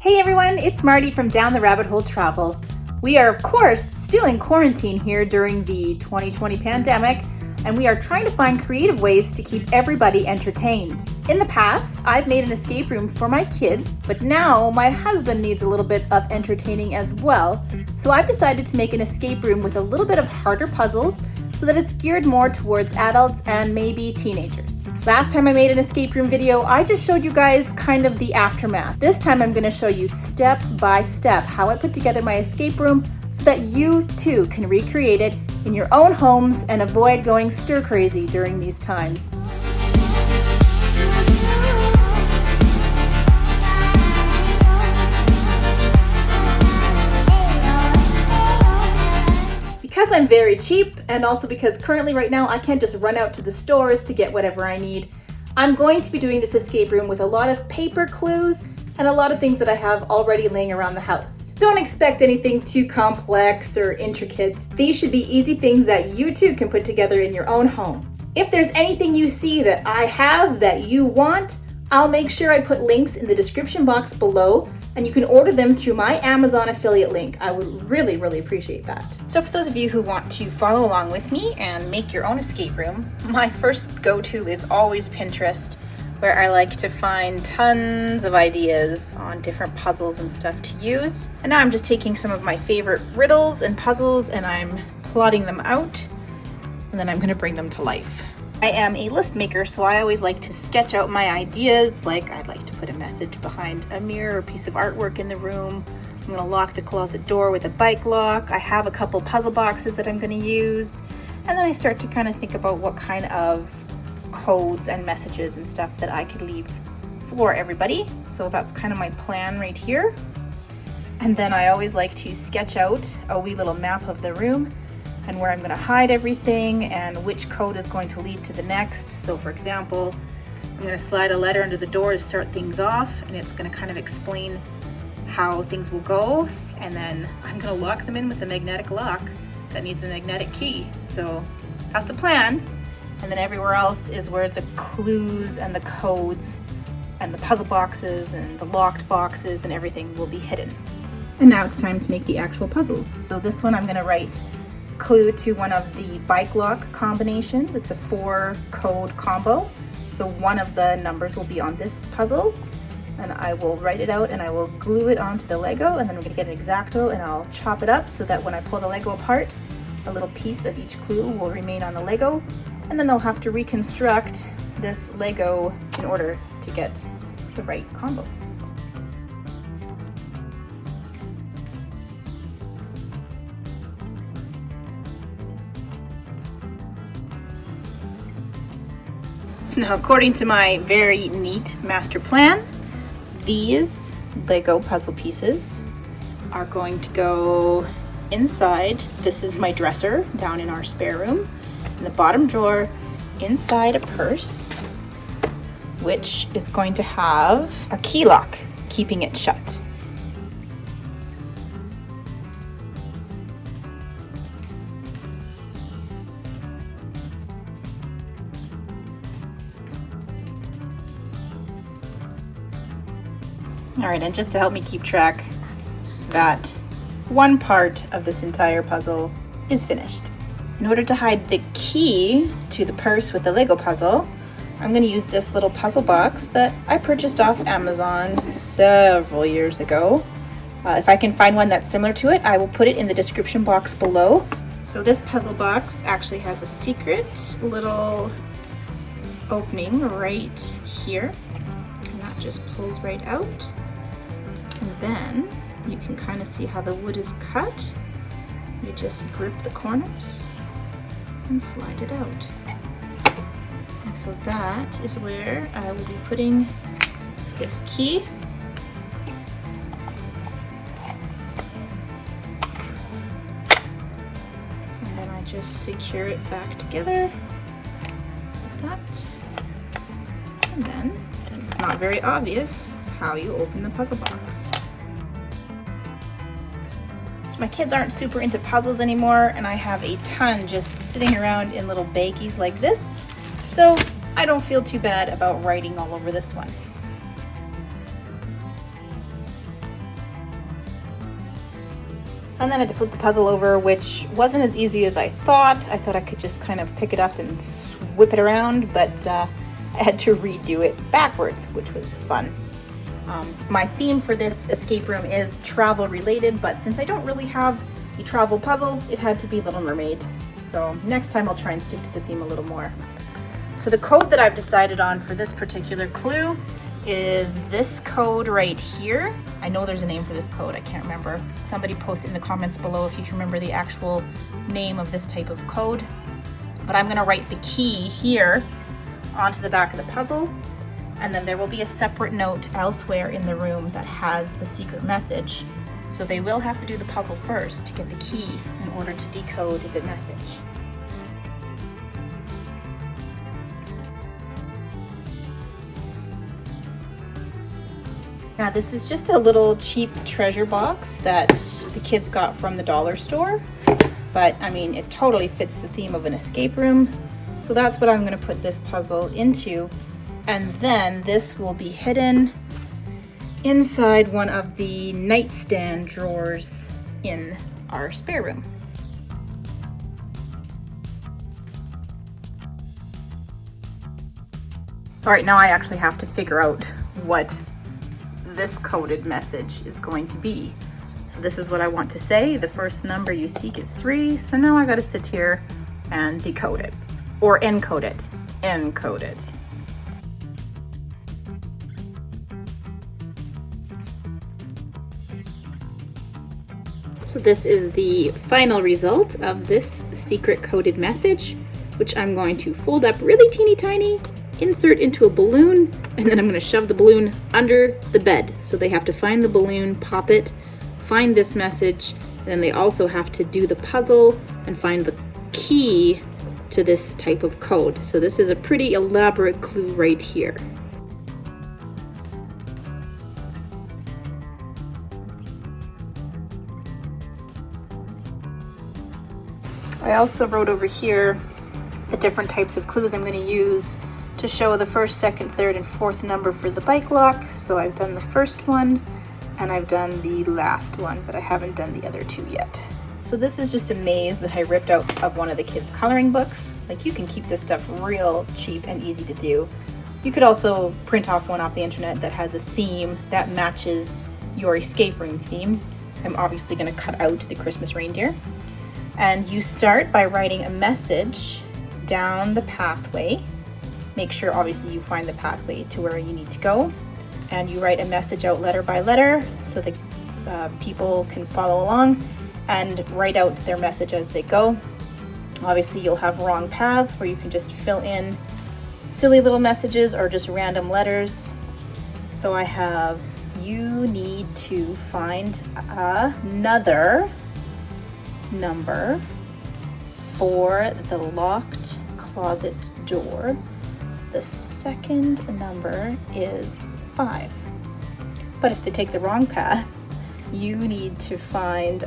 Hey everyone, it's Marty from Down the Rabbit Hole Travel. We are of course still in quarantine here during the 2020 pandemic, and we are trying to find creative ways to keep everybody entertained. In the past, I've made an escape room for my kids, but now my husband needs a little bit of entertaining as well. So I've decided to make an escape room with a little bit of harder puzzles so that it's geared more towards adults and maybe teenagers. Last time I made an escape room video, I just showed you guys kind of the aftermath. This time I'm going to show you step by step how I put together my escape room so that you too can recreate it in your own homes and avoid going stir crazy during these times. Because I'm very cheap, and also because currently right now I can't just run out to the stores to get whatever I need, I'm going to be doing this escape room with a lot of paper clues and a lot of things that I have already laying around the house. Don't expect anything too complex or intricate. These should be easy things that you too can put together in your own home. If there's anything you see that I have that you want, I'll make sure I put links in the description box below, and you can order them through my Amazon affiliate link. I would really appreciate that. So for those of you who want to follow along with me and make your own escape room, my first go-to is always Pinterest, where I like to find tons of ideas on different puzzles and stuff to use. And now I'm just taking some of my favorite riddles and puzzles and I'm plotting them out, and then I'm gonna bring them to life. I am a list maker, so I always like to sketch out my ideas, like I'd like to put a message behind a mirror or piece of artwork in the room. I'm gonna lock the closet door with a bike lock. I have a couple puzzle boxes that I'm gonna use. And then I start to kind of think about what kind of codes and messages and stuff that I could leave for everybody. So that's kind of my plan right here. And then I always like to sketch out a wee little map of the room and where I'm going to hide everything and which code is going to lead to the next. So for example, I'm going to slide a letter under the door to start things off, and it's going to kind of explain how things will go, and then I'm going to lock them in with a magnetic lock that needs a magnetic key. So that's the plan. And then everywhere else is where the clues and the codes and the puzzle boxes and the locked boxes and everything will be hidden. And now it's time to make the actual puzzles. So this one I'm going to write clue to one of the bike lock combinations. It's a 4 code combo. So one of the numbers will be on this puzzle, and I will write it out and I will glue it onto the Lego, and then I'm going to get an X-Acto and I'll chop it up so that when I pull the Lego apart, a little piece of each clue will remain on the Lego, and then they'll have to reconstruct this Lego in order to get the right combo. So now, according to my very neat master plan, these Lego puzzle pieces are going to go inside. This is my dresser down in our spare room, in the bottom drawer, inside a purse, which is going to have a key lock keeping it shut. All right, and just to help me keep track, that one part of this entire puzzle is finished. In order to hide the key to the purse with the Lego puzzle, I'm going to use this little puzzle box that I purchased off Amazon several years ago. If I can find one that's similar to it, I will put it in the description box below. So this puzzle box actually has a secret little opening right here, and that just pulls right out. And then you can kind of see how the wood is cut. You just grip the corners and slide it out. And so that is where I will be putting this key. And then I just secure it back together like that. And then it's not very obvious how you open the puzzle box. So my kids aren't super into puzzles anymore, and I have a ton just sitting around in little baggies like this, so I don't feel too bad about writing all over this one. And then I had to flip the puzzle over, which wasn't as easy as I thought. I thought I could just kind of pick it up and whip it around, but I had to redo it backwards, which was fun. My theme for this escape room is travel related, but since I don't really have a travel puzzle, it had to be Little Mermaid. So next time I'll try and stick to the theme a little more. So the code that I've decided on for this particular clue is this code right here. I know there's a name for this code, I can't remember. Somebody post it in the comments below if you can remember the actual name of this type of code. But I'm gonna write the key here onto the back of the puzzle, and then there will be a separate note elsewhere in the room that has the secret message. So they will have to do the puzzle first to get the key in order to decode the message. Now this is just a little cheap treasure box that the kids got from the dollar store, but I mean it totally fits the theme of an escape room. So that's what I'm going to put this puzzle into, and then this will be hidden inside one of the nightstand drawers in our spare room. All right, now I actually have to figure out what this coded message is going to be. So this is what I want to say. The first number you seek is 3. So now I got to sit here and decode it, or encode it. Encode it. So this is the final result of this secret coded message, which I'm going to fold up really teeny tiny, insert into a balloon, and then I'm going to shove the balloon under the bed. So they have to find the balloon, pop it, find this message, and then they also have to do the puzzle and find the key to this type of code. So this is a pretty elaborate clue right here. I also wrote over here the different types of clues I'm going to use to show the first, second, third, and fourth number for the bike lock. So I've done the first one and I've done the last one, but I haven't done the other 2 yet. So this is just a maze that I ripped out of one of the kids' coloring books. Like, you can keep this stuff real cheap and easy to do. You could also print off one off the internet that has a theme that matches your escape room theme. I'm obviously going to cut out the Christmas reindeer. And you start by writing a message down the pathway. Make sure obviously you find the pathway to where you need to go, and you write a message out letter by letter so that people can follow along and write out their message as they go. Obviously you'll have wrong paths where you can just fill in silly little messages or just random letters. So I have, you need to find another number for the locked closet door. The second number is 5. But if they take the wrong path, you need to find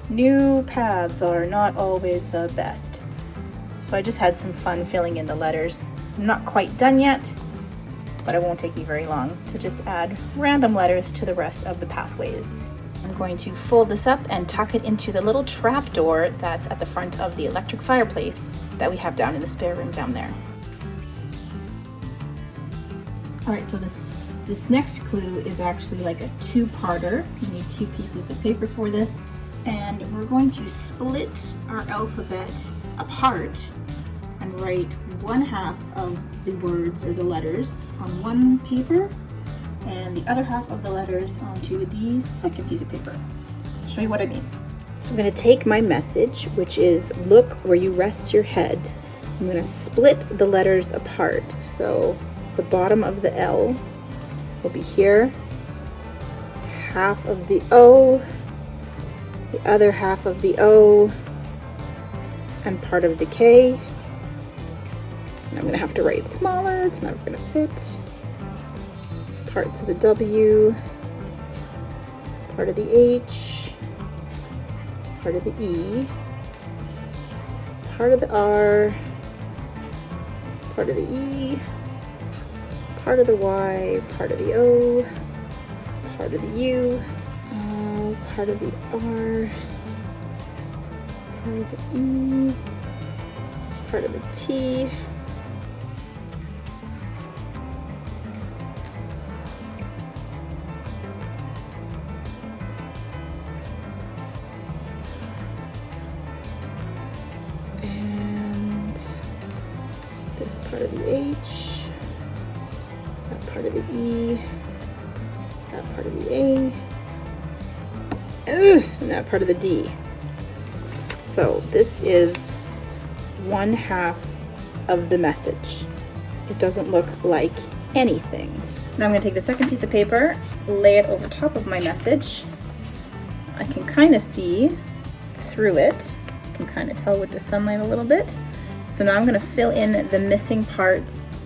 new paths are not always the best. So I just had some fun filling in the letters. I'm not quite done yet, but it won't take me very long to just add random letters to the rest of the pathways. I'm going to fold this up and tuck it into the little trap door that's at the front of the electric fireplace that we have down in the spare room down there. All right, so this next clue is actually like a 2-parter. You need 2 pieces of paper for this, and we're going to split our alphabet apart and write 1/2 of the words or the letters on one paper and the other half of the letters onto the second piece of paper. I'll show you what I mean. So I'm going to take my message, which is look where you rest your head. I'm going to split the letters apart. So the bottom of the L will be here, half of the O, the other half of the O, and part of the K. And I'm going to have to write smaller, it's not going to fit. Parts of the W, part of the H, part of the E, part of the R, part of the E, part of the Y, part of the O, part of the U, part of the R, part of the E, part of the T. And this part of the H, that part of the E, that part of the A, and that part of the D. So this is 1/2 of the message. It doesn't look like anything. Now I'm going to take the second piece of paper, lay it over top of my message. I can kind of see through it. I can kind of tell with the sunlight a little bit. So now I'm going to fill in the missing parts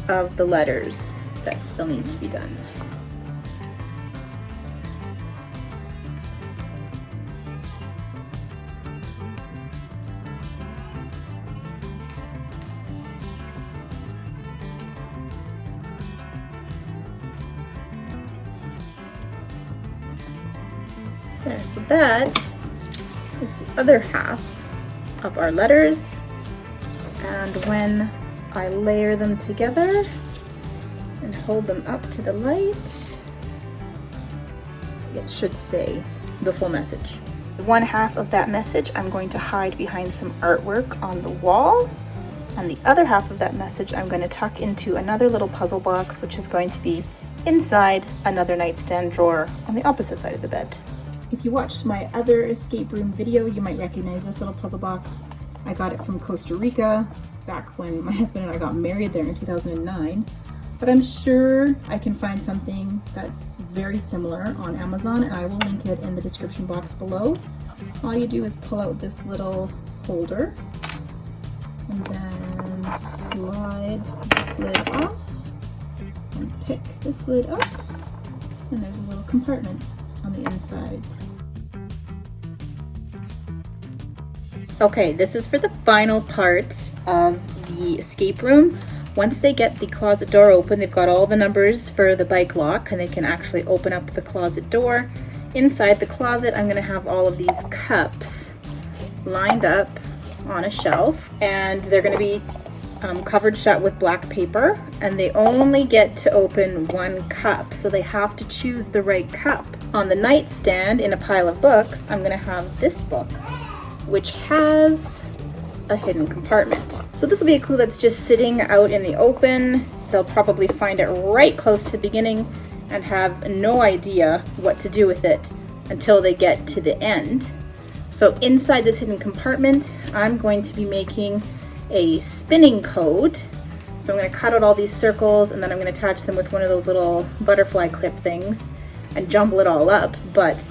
of the letters that still need to be done. There, so that is the other half of our letters, and when I layer them together and hold them up to the light, it should say the full message. 1/2 of that message I'm going to hide behind some artwork on the wall, and the other half of that message I'm going to tuck into another little puzzle box, which is going to be inside another nightstand drawer on the opposite side of the bed. If you watched my other escape room video, you might recognize this little puzzle box. I got it from Costa Rica back when my husband and I got married there in 2009. But I'm sure I can find something that's very similar on Amazon, and I will link it in the description box below. All you do is pull out this little holder and then slide this lid off and pick this lid up, and there's a little compartment on the inside. Okay, this is for the final part of the escape room. Once they get the closet door open, they've got all the numbers for the bike lock, and they can actually open up the closet door. Inside the closet, I'm gonna have all of these cups lined up on a shelf, and they're gonna be covered shut with black paper, and they only get to open one cup, so they have to choose the right cup. On the nightstand in a pile of books, I'm gonna have this book, which has a hidden compartment. So this will be a clue that's just sitting out in the open. They'll probably find it right close to the beginning and have no idea what to do with it until they get to the end. So inside this hidden compartment, I'm going to be making a spinning code. So I'm going to cut out all these circles, and then I'm going to attach them with one of those little butterfly clip things and jumble it all up. But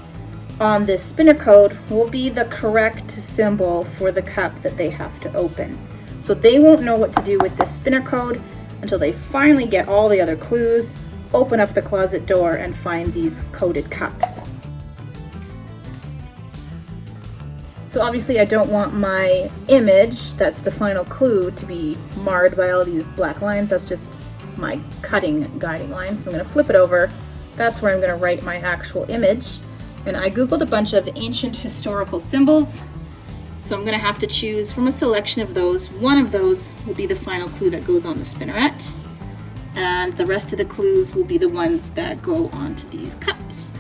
on this spinner code will be the correct symbol for the cup that they have to open. So they won't know what to do with this spinner code until they finally get all the other clues, open up the closet door, and find these coded cups. So obviously I don't want my image, that's the final clue, to be marred by all these black lines. That's just my cutting guiding lines. So I'm going to flip it over. That's where I'm going to write my actual image. And I googled a bunch of ancient historical symbols. So I'm going to have to choose from a selection of those. One of those will be the final clue that goes on the spinneret. And the rest of the clues will be the ones that go onto these cups.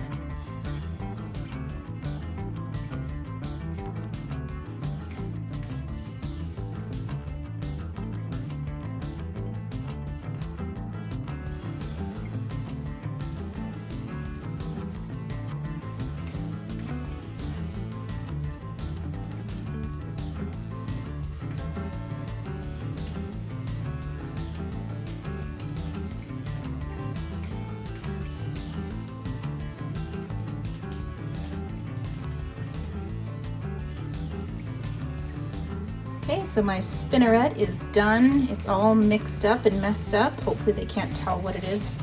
Okay, so my spinneret is done. It's all mixed up and messed up. Hopefully they can't tell what it is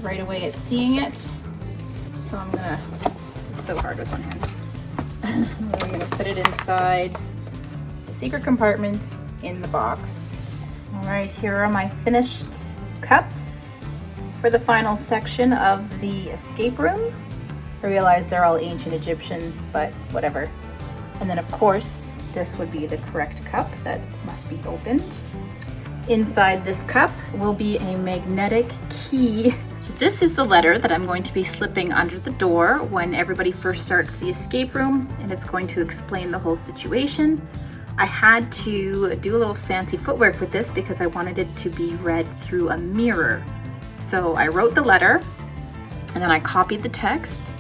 right away at seeing it. So I'm gonna, this is so hard with one hand. I'm gonna put it inside the secret compartment in the box. All right, here are my finished cups for the final section of the escape room. I realize they're all ancient Egyptian, but whatever. And then of course, this would be the correct cup that must be opened. Inside this cup will be a magnetic key. So this is the letter that I'm going to be slipping under the door when everybody first starts the escape room, and it's going to explain the whole situation. I had to do a little fancy footwork with this because I wanted it to be read through a mirror. So I wrote the letter and then I copied the text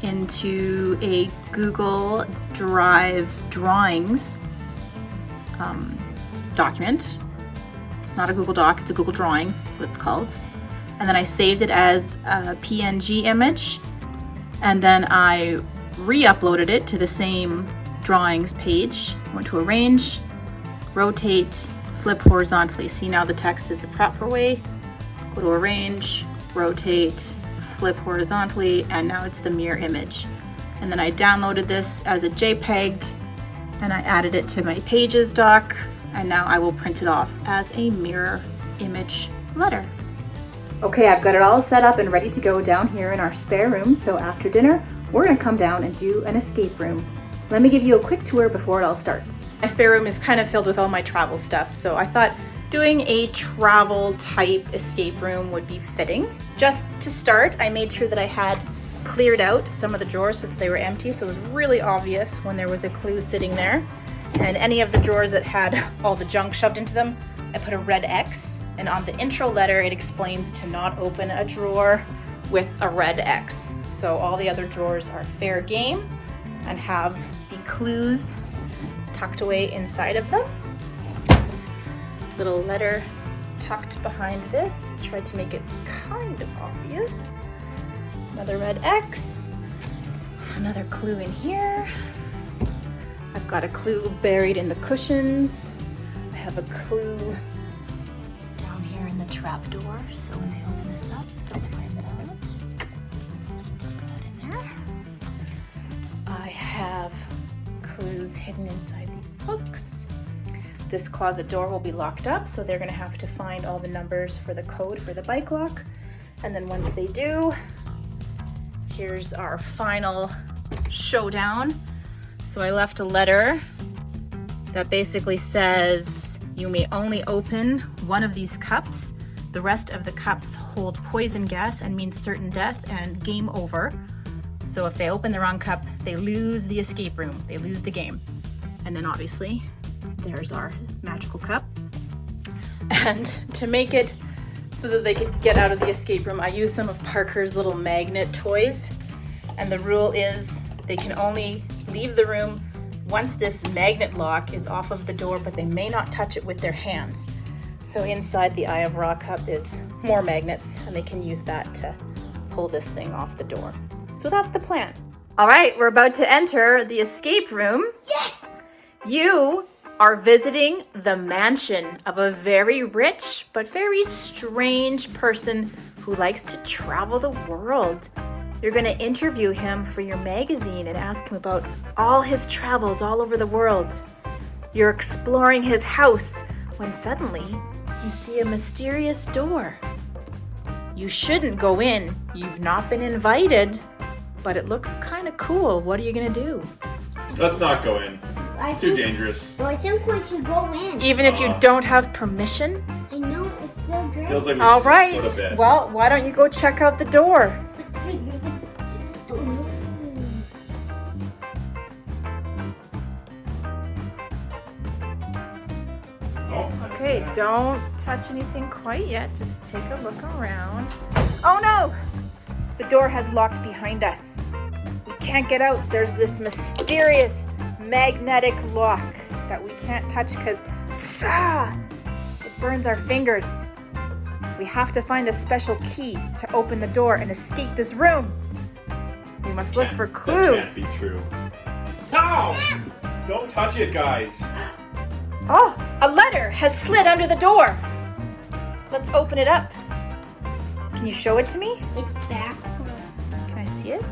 into a Google Drive drawings document. It's not a Google Doc, it's a Google Drawings, that's what it's called. And then I saved it as a PNG image, and then I re-uploaded it to the same drawings page. Went to Arrange, Rotate, Flip horizontally. See, now the text is the proper way. Go to Arrange, Rotate, Flip horizontally, and now it's the mirror image. And then I downloaded this as a JPEG, and I added it to my Pages doc, and now I will print it off as a mirror image letter. Okay, I've got it all set up and ready to go down here in our spare room, so after dinner, we're gonna come down and do an escape room. Let me give you a quick tour before it all starts. My spare room is kind of filled with all my travel stuff, so I thought doing a travel type escape room would be fitting. Just to start, I made sure that I had cleared out some of the drawers so that they were empty, so it was really obvious when there was a clue sitting there. And any of the drawers that had all the junk shoved into them, I put a red X. And on the intro letter, it explains to not open a drawer with a red X. So all the other drawers are fair game and have the clues tucked away inside of them. Little letter tucked behind this. Tried to make it kind of obvious. Another red X. Another clue in here. I've got a clue buried in the cushions. I have a clue down here in the trap door, so when they open this up, they'll find that. Just tuck that in there. I have clues hidden inside these books. This closet door will be locked up, so they're gonna have to find all the numbers for the code for the bike lock. And then once they do, here's our final showdown. So I left a letter that basically says you may only open one of these cups. The rest of the cups hold poison gas and mean certain death and game over. So if they open the wrong cup, they lose the escape room. They lose the game. And then obviously, there's our magical cup. And to make it so that they could get out of the escape room, I used some of Parker's little magnet toys. And the rule is they can only leave the room once this magnet lock is off of the door, but they may not touch it with their hands. So inside the Eye of Ra cup is more magnets, and they can use that to pull this thing off the door. So that's the plan. All right, we're about to enter the escape room. Yes! You are visiting the mansion of a very rich but very strange person who likes to travel the world. You're going to interview him for your magazine and ask him about all his travels all over the world. You're exploring his house when suddenly you see a mysterious door. You shouldn't go in. You've not been invited, but it looks kind of cool. What are you going to do? Let's not go in. It's too dangerous. Well, I think we should go in. Even if you don't have permission? I know, it's so great. Feels like we All should right. go to bed. Well, why don't you go check out the door? Okay, don't touch anything quite yet. Just take a look around. Oh no! The door has locked behind us. We can't get out. There's this mysterious magnetic lock that we can't touch because it burns our fingers. We have to find a special key to open the door and escape this room. We must look for clues. That can't be true. No! Don't touch it, guys. Oh, a letter has slid under the door. Let's open it up. Can you show it to me? It's backwards. Can I see it?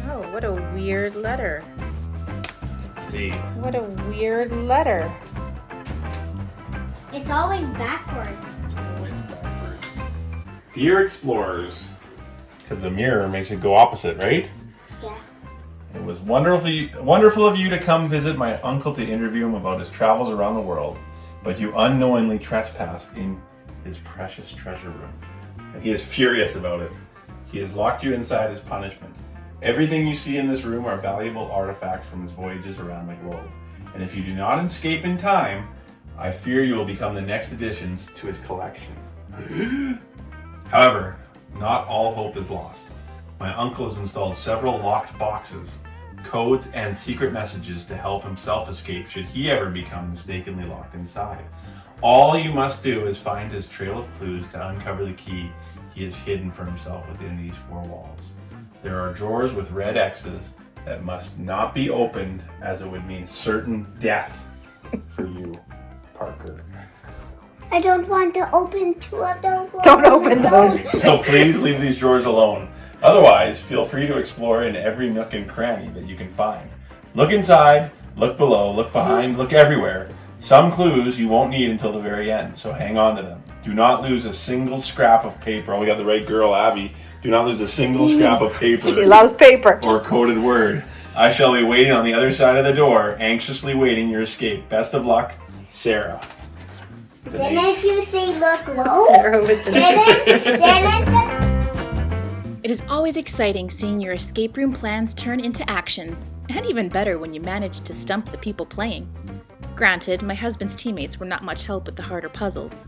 Oh, what a weird letter. Let's see. What a weird letter. It's always backwards. Dear Explorers. Because the mirror makes it go opposite, right? Yeah. It was wonderful of you to come visit my uncle to interview him about his travels around the world, but you unknowingly trespassed in his precious treasure room. And he is furious about it. He has locked you inside as punishment. Everything you see in this room are valuable artifacts from his voyages around the globe. And if you do not escape in time, I fear you will become the next additions to his collection. However, not all hope is lost. My uncle has installed several locked boxes, codes, and secret messages to help himself escape should he ever become mistakenly locked inside. All you must do is find his trail of clues to uncover the key he has hidden for himself within these four walls. There are drawers with red X's that must not be opened, as it would mean certain death for you, Parker. I don't want to open two of those. Don't open those. So please leave these drawers alone. Otherwise, feel free to explore in every nook and cranny that you can find. Look inside, look below, look behind, look everywhere. Some clues you won't need until the very end, so hang on to them. Do not lose a single scrap of paper. Oh, we got the right girl, Abby. Do not lose a single scrap of paper. She loves paper. Or coded word. I shall be waiting on the other side of the door, anxiously waiting your escape. Best of luck, Sarah. Didn't you say look low? Sarah with the It is always exciting seeing your escape room plans turn into actions, and even better when you manage to stump the people playing. Granted, my husband's teammates were not much help with the harder puzzles.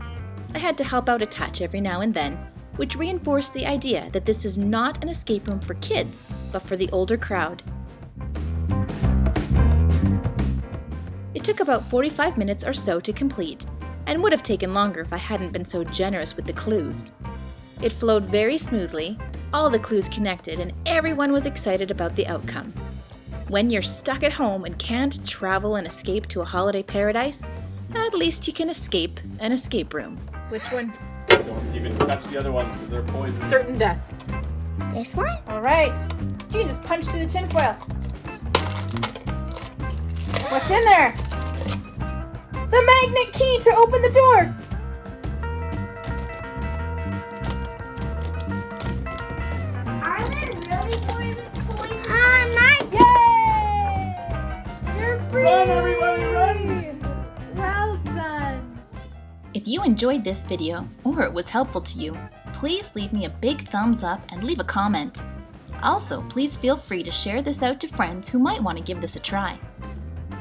I had to help out a touch every now and then, which reinforced the idea that this is not an escape room for kids, but for the older crowd. It took about 45 minutes or so to complete, and would have taken longer if I hadn't been so generous with the clues. It flowed very smoothly, all the clues connected, and everyone was excited about the outcome. When you're stuck at home and can't travel and escape to a holiday paradise, at least you can escape an escape room. Which one? Don't even touch the other ones because they're poison. Certain death. This one? All right. You can just punch through the tinfoil. What's in there? The magnet key to open the door. Are there really more poison? Yay! You're free. Run, everybody, run! Well done. If you enjoyed this video, or it was helpful to you, please leave me a big thumbs up and leave a comment. Also, please feel free to share this out to friends who might want to give this a try.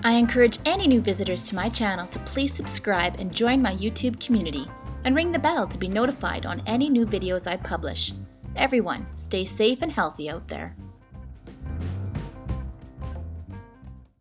I encourage any new visitors to my channel to please subscribe and join my YouTube community, and ring the bell to be notified on any new videos I publish. Everyone, stay safe and healthy out there.